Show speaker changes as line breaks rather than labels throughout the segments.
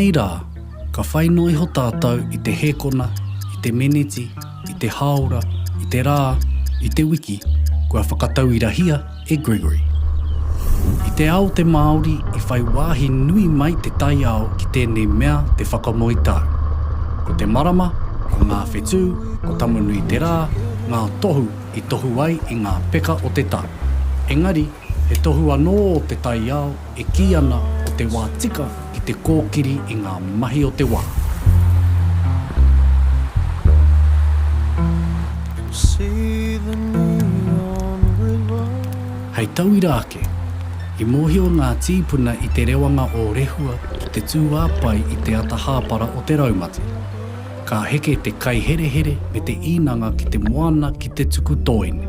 Nei rā, ka whai noi ho tātou I te hekona, I te meneti, I te haora, I te rā, I te wiki, kua whakatauirahia e Gregory. I te ao te Māori I whai wāhi nui mai te Taiao ki tēnei mea te Whakamoe tau. Ko te marama, ko ngā whetū, ko tamanui te rā, ngā tohu I tohu ai I ngā peka o te tau. Engari, he tohu anō o te Taiao e ki ana o te wā tika ki te kōkiri I ngā mahi o te wā. Hei tauira ake, I mōhio ngā tīpuna I te rewanga o rehua ki te tūāpai I te ata hāpara o te raumati. Ka heke te kai here here me te inanga ki te moana ki te tuku Tuahine.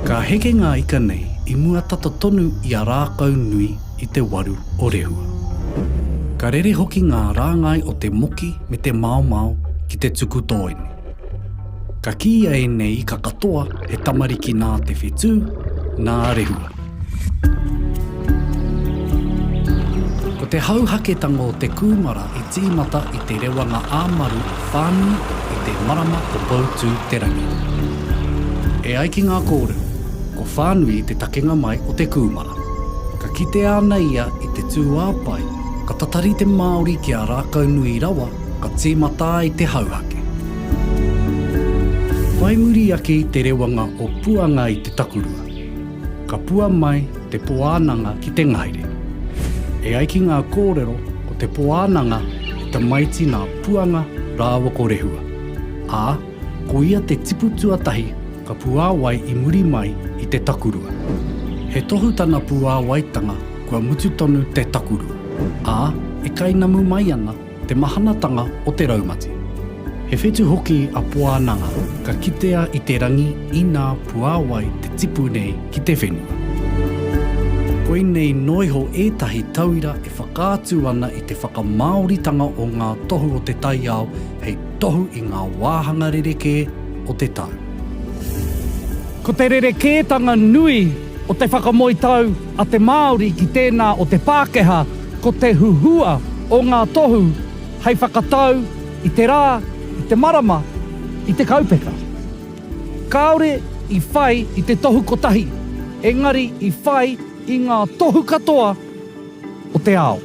Ka heke ngā ika nei I mua tata tonu I a rākau nui I te waru o rehua. Ka rere hoki ngā rāngai o te moki me te mau ki te tuku Tuahine. Ka kia e nei I ka katoa he tamariki nā te whetū, nā rehua. Ko te hauhaketanga o te kūmara I tīmata I te rewanga āmaru whānui I te marama o Bautū te rangi. E ai ki ngā kōrero, ko whānui te takenga mai o te kūmara. Ka kite ana ia I te tūāpai, ka tatari te Māori ki a rākau nui rawa, ka tīmata I te hauhake. Waimuri ake I te rewanga o puanga I te takurua. Ka pua mai te poānanga ki te ngaire. E ai ki ngā kōrero o te poānanga I te maiti ngā puanga rāwa ko rehua. Ā, ko ia te tipu tuatahi ka puāwai I muri mai I te takurua. He tohu tana puāwaitanga kua mutu tonu te takurua. Ā, e kainamu mai ana te mahanatanga o te raumati. He whetu hoki a poānanga ka kitea I te rangi I nā puāwai te tipu nei ki te whenua. Koe nei noiho ētahi tauira e whakātu ana I te whakamāoritanga o ngā tohu o te Taiao hei tohu I ngā wāhanga rereke o te tau.
Ko te rerekētanga nui o te Whakamoe tau a te Māori ki tēnā o te Pākehā, ko te huhua o ngā tohu hei whakatau I te rā, I te marama, I te kaupeka. Kāore I whai I te tohu kotahi, engari I whai I ngā tohu katoa o te ao.